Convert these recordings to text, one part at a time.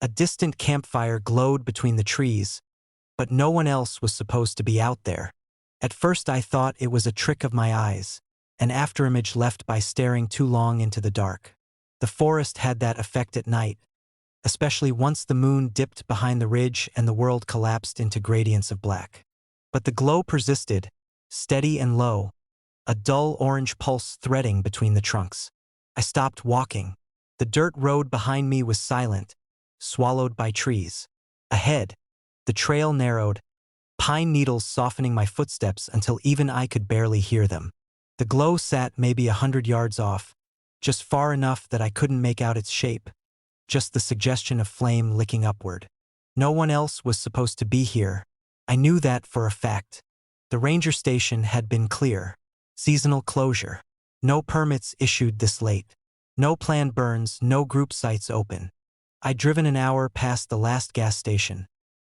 A distant campfire glowed between the trees, but no one else was supposed to be out there. At first I thought it was a trick of my eyes, an afterimage left by staring too long into the dark. The forest had that effect at night, especially once the moon dipped behind the ridge and the world collapsed into gradients of black. But the glow persisted, steady and low, a dull orange pulse threading between the trunks. I stopped walking. The dirt road behind me was silent, swallowed by trees. Ahead, the trail narrowed, pine needles softening my footsteps until even I could barely hear them. The glow sat maybe 100 yards off, just far enough that I couldn't make out its shape, just the suggestion of flame licking upward. No one else was supposed to be here. I knew that for a fact. The ranger station had been clear. Seasonal closure. No permits issued this late. No planned burns, no group sites open. I'd driven an hour past the last gas station,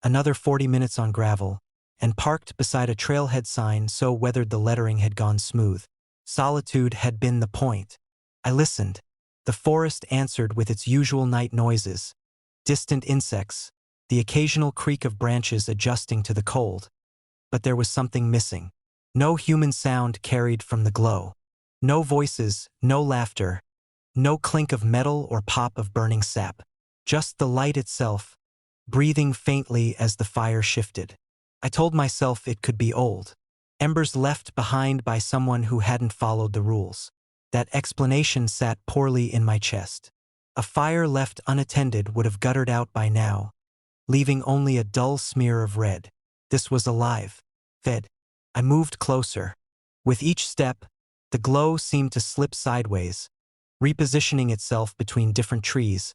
another 40 minutes on gravel, and parked beside a trailhead sign so weathered the lettering had gone smooth. Solitude had been the point. I listened. The forest answered with its usual night noises, distant insects, the occasional creak of branches adjusting to the cold. But there was something missing. No human sound carried from the glow. No voices, no laughter, no clink of metal or pop of burning sap. Just the light itself, breathing faintly as the fire shifted. I told myself it could be old. Embers left behind by someone who hadn't followed the rules. That explanation sat poorly in my chest. A fire left unattended would have guttered out by now, leaving only a dull smear of red. This was alive, fed. I moved closer. With each step, the glow seemed to slip sideways, repositioning itself between different trees,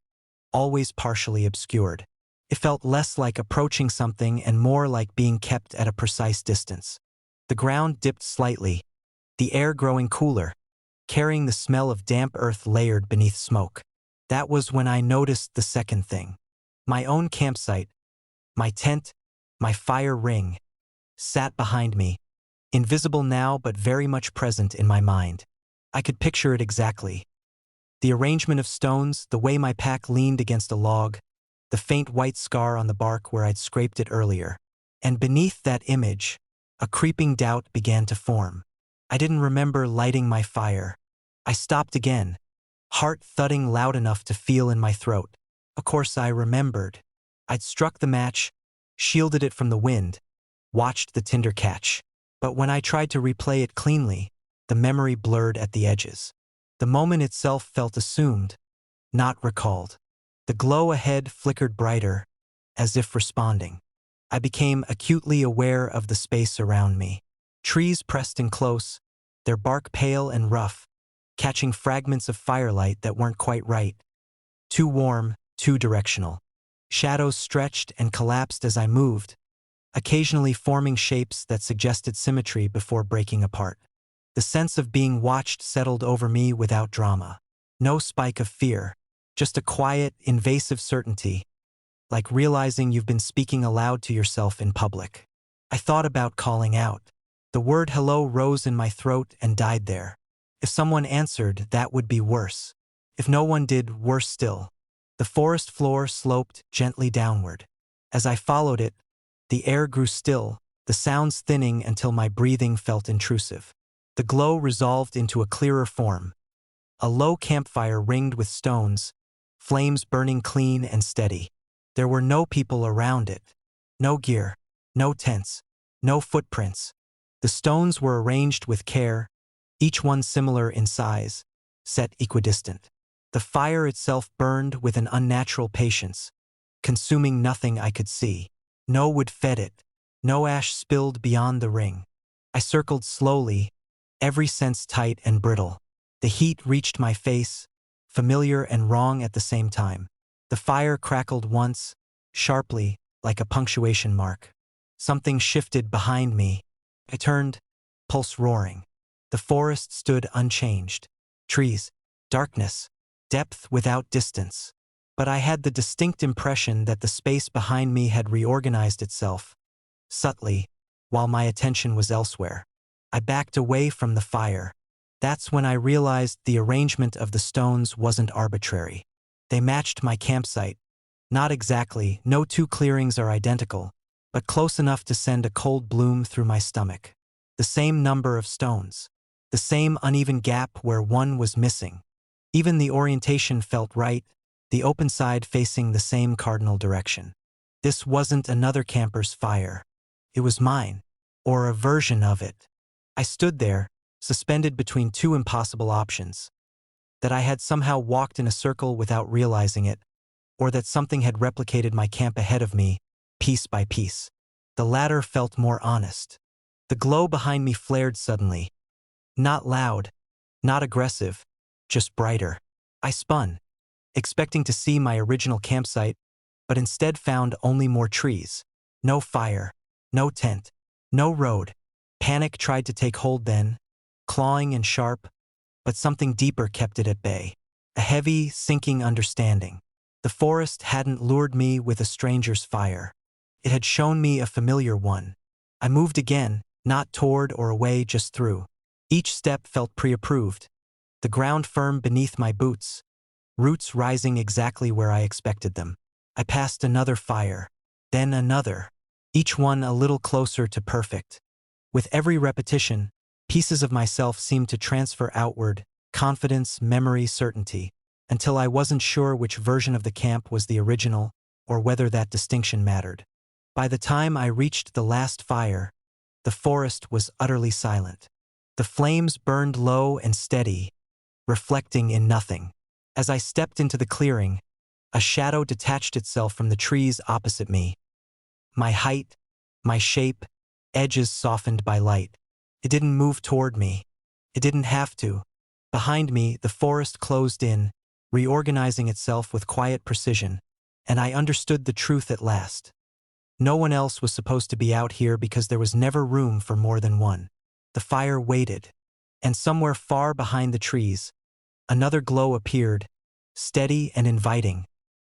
always partially obscured. It felt less like approaching something and more like being kept at a precise distance. The ground dipped slightly, the air growing cooler, carrying the smell of damp earth layered beneath smoke. That was when I noticed the second thing. My own campsite, my tent, my fire ring, sat behind me, invisible now but very much present in my mind. I could picture it exactly. The arrangement of stones, the way my pack leaned against a log, the faint white scar on the bark where I'd scraped it earlier. And beneath that image, a creeping doubt began to form. I didn't remember lighting my fire. I stopped again, heart thudding loud enough to feel in my throat. Of course I remembered. I'd struck the match, shielded it from the wind, watched the tinder catch. But when I tried to replay it cleanly, the memory blurred at the edges. The moment itself felt assumed, not recalled. The glow ahead flickered brighter, as if responding. I became acutely aware of the space around me. Trees pressed in close, their bark pale and rough, catching fragments of firelight that weren't quite right. Too warm, too directional. Shadows stretched and collapsed as I moved, occasionally forming shapes that suggested symmetry before breaking apart. The sense of being watched settled over me without drama. No spike of fear, just a quiet, invasive certainty, like realizing you've been speaking aloud to yourself in public. I thought about calling out. The word hello rose in my throat and died there. If someone answered, that would be worse. If no one did, worse still. The forest floor sloped gently downward. As I followed it, the air grew still, the sounds thinning until my breathing felt intrusive. The glow resolved into a clearer form. A low campfire ringed with stones, flames burning clean and steady. There were no people around it. No gear, no tents, no footprints. The stones were arranged with care, each one similar in size, set equidistant. The fire itself burned with an unnatural patience, consuming nothing I could see. No wood fed it, no ash spilled beyond the ring. I circled slowly, every sense tight and brittle. The heat reached my face, familiar and wrong at the same time. The fire crackled once, sharply, like a punctuation mark. Something shifted behind me. I turned, pulse roaring. The forest stood unchanged. Trees, darkness, depth without distance. But I had the distinct impression that the space behind me had reorganized itself, subtly, while my attention was elsewhere. I backed away from the fire. That's when I realized the arrangement of the stones wasn't arbitrary. They matched my campsite, Not exactly, no two clearings are identical, but close enough to send a cold bloom through my stomach. The same number of stones. The same uneven gap where one was missing. Even the orientation felt right, the open side facing the same cardinal direction. This wasn't another camper's fire. It was mine, or a version of it. I stood there, suspended between two impossible options. That I had somehow walked in a circle without realizing it, or that something had replicated my camp ahead of me, piece by piece. The latter felt more honest. The glow behind me flared suddenly. Not loud, not aggressive, just brighter. I spun, expecting to see my original campsite, but instead found only more trees. No fire, no tent, no road. Panic tried to take hold then, clawing and sharp, but something deeper kept it at bay. A heavy, sinking understanding. The forest hadn't lured me with a stranger's fire. It had shown me a familiar one. I moved again, not toward or away, just through. Each step felt pre-approved. The ground firm beneath my boots, roots rising exactly where I expected them. I passed another fire, then another, each one a little closer to perfect. With every repetition, pieces of myself seemed to transfer outward, confidence, memory, certainty, until I wasn't sure which version of the camp was the original or whether that distinction mattered. By the time I reached the last fire, the forest was utterly silent. The flames burned low and steady, reflecting in nothing. As I stepped into the clearing, a shadow detached itself from the trees opposite me. My height, my shape, edges softened by light. It didn't move toward me. It didn't have to. Behind me, the forest closed in, reorganizing itself with quiet precision, and I understood the truth at last. No one else was supposed to be out here because there was never room for more than one. The fire waited, and somewhere far behind the trees, another glow appeared, steady and inviting,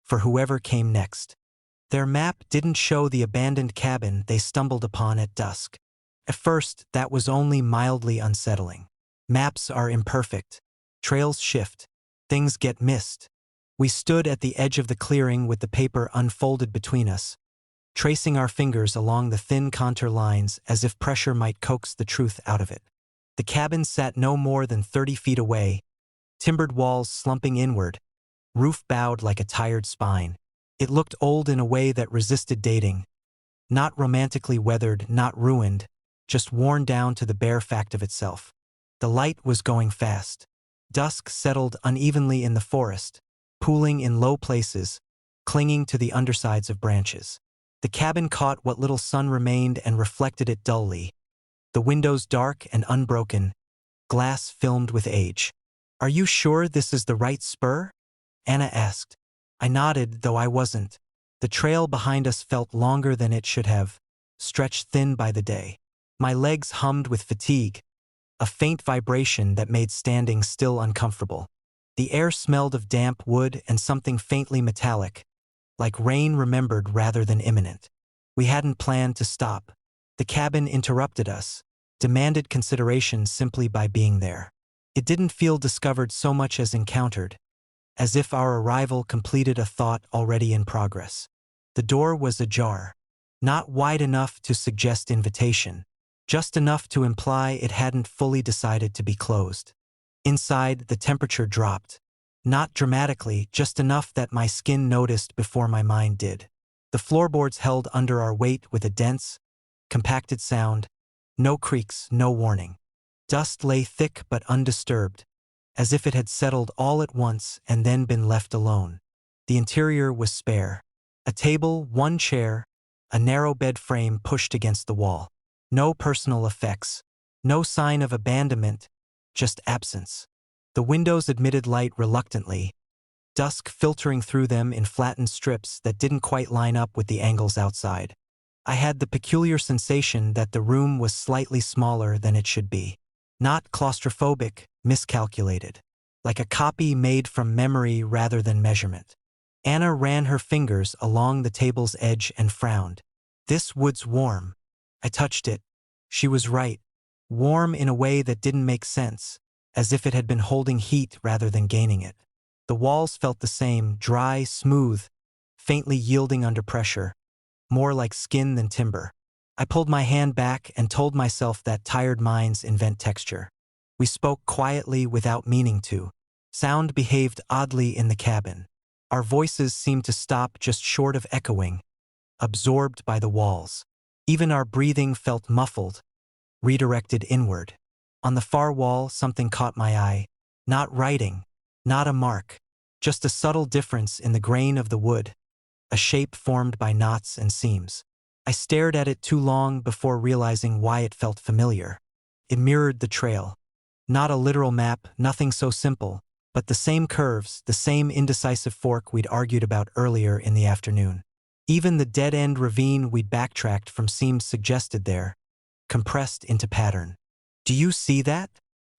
for whoever came next. Their map didn't show the abandoned cabin they stumbled upon at dusk. At first, that was only mildly unsettling. Maps are imperfect. Trails shift. Things get missed. We stood at the edge of the clearing with the paper unfolded between us, tracing our fingers along the thin contour lines as if pressure might coax the truth out of it. The cabin sat no more than 30 feet away, timbered walls slumping inward, roof bowed like a tired spine. It looked old in a way that resisted dating. Not romantically weathered, not ruined, just worn down to the bare fact of itself. The light was going fast. Dusk settled unevenly in the forest, pooling in low places, clinging to the undersides of branches. The cabin caught what little sun remained and reflected it dully. The windows dark and unbroken, glass filmed with age. "Are you sure this is the right spur?" Anna asked. I nodded, though I wasn't. The trail behind us felt longer than it should have, stretched thin by the day. My legs hummed with fatigue, a faint vibration that made standing still uncomfortable. The air smelled of damp wood and something faintly metallic, like rain remembered rather than imminent. We hadn't planned to stop. The cabin interrupted us, demanded consideration simply by being there. It didn't feel discovered so much as encountered, as if our arrival completed a thought already in progress. The door was ajar, not wide enough to suggest invitation, just enough to imply it hadn't fully decided to be closed. Inside, the temperature dropped. Not dramatically, just enough that my skin noticed before my mind did. The floorboards held under our weight with a dense, compacted sound, no creaks, no warning. Dust lay thick but undisturbed, as if it had settled all at once and then been left alone. The interior was spare. A table, one chair, a narrow bed frame pushed against the wall. No personal effects, no sign of abandonment, just absence. The windows admitted light reluctantly, dusk filtering through them in flattened strips that didn't quite line up with the angles outside. I had the peculiar sensation that the room was slightly smaller than it should be. Not claustrophobic, miscalculated. Like a copy made from memory rather than measurement. Anna ran her fingers along the table's edge and frowned. "This wood's warm." I touched it. She was right. Warm in a way that didn't make sense, as if it had been holding heat rather than gaining it. The walls felt the same, dry, smooth, faintly yielding under pressure, more like skin than timber. I pulled my hand back and told myself that tired minds invent texture. We spoke quietly without meaning to. Sound behaved oddly in the cabin. Our voices seemed to stop just short of echoing, absorbed by the walls. Even our breathing felt muffled, redirected inward. On the far wall, something caught my eye. Not writing, not a mark, just a subtle difference in the grain of the wood, a shape formed by knots and seams. I stared at it too long before realizing why it felt familiar. It mirrored the trail. Not a literal map, nothing so simple, but the same curves, the same indecisive fork we'd argued about earlier in the afternoon. Even the dead-end ravine we'd backtracked from seemed suggested there, compressed into pattern. "Do you see that?"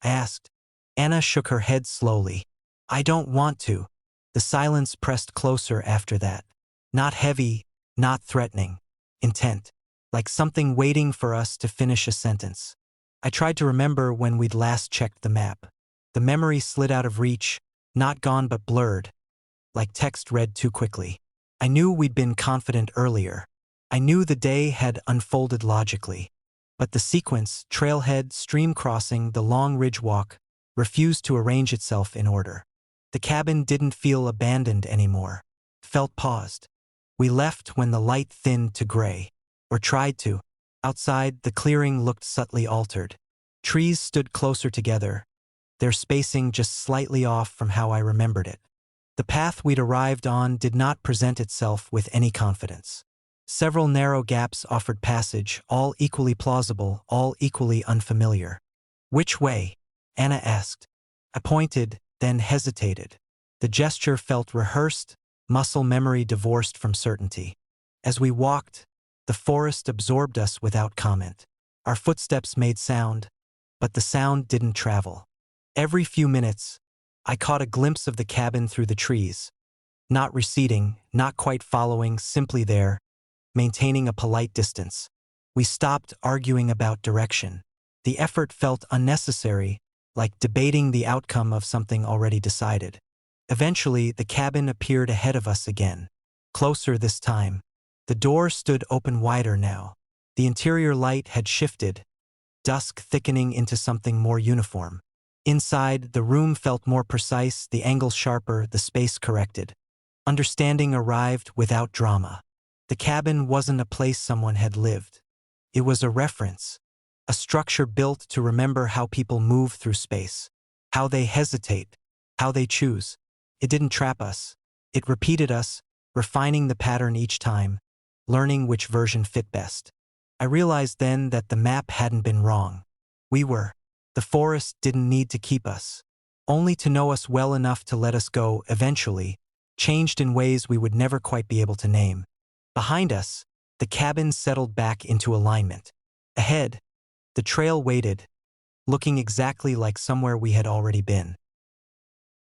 I asked. Anna shook her head slowly. "I don't want to." The silence pressed closer after that. Not heavy, not threatening. Intent. Like something waiting for us to finish a sentence. I tried to remember when we'd last checked the map. The memory slid out of reach, not gone but blurred, like text read too quickly. I knew we'd been confident earlier. I knew the day had unfolded logically. But the sequence, trailhead, stream crossing, the long ridge walk, refused to arrange itself in order. The cabin didn't feel abandoned anymore. Felt paused. We left when the light thinned to gray. Or tried to. Outside, the clearing looked subtly altered. Trees stood closer together, their spacing just slightly off from how I remembered it. The path we'd arrived on did not present itself with any confidence. Several narrow gaps offered passage, all equally plausible, all equally unfamiliar. "Which way?" Anna asked. I pointed, then hesitated. The gesture felt rehearsed, muscle memory divorced from certainty. As we walked, the forest absorbed us without comment. Our footsteps made sound, but the sound didn't travel. Every few minutes, I caught a glimpse of the cabin through the trees. Not receding, not quite following, simply there, maintaining a polite distance. We stopped arguing about direction. The effort felt unnecessary, like debating the outcome of something already decided. Eventually, the cabin appeared ahead of us again. Closer this time. The door stood open wider now. The interior light had shifted, dusk thickening into something more uniform. Inside, the room felt more precise, the angle sharper, the space corrected. Understanding arrived without drama. The cabin wasn't a place someone had lived. It was a reference, a structure built to remember how people move through space, how they hesitate, how they choose. It didn't trap us. It repeated us, refining the pattern each time, learning which version fit best. I realized then that the map hadn't been wrong. We were. The forest didn't need to keep us, only to know us well enough to let us go eventually, changed in ways we would never quite be able to name. Behind us, the cabin settled back into alignment. Ahead, the trail waited, looking exactly like somewhere we had already been.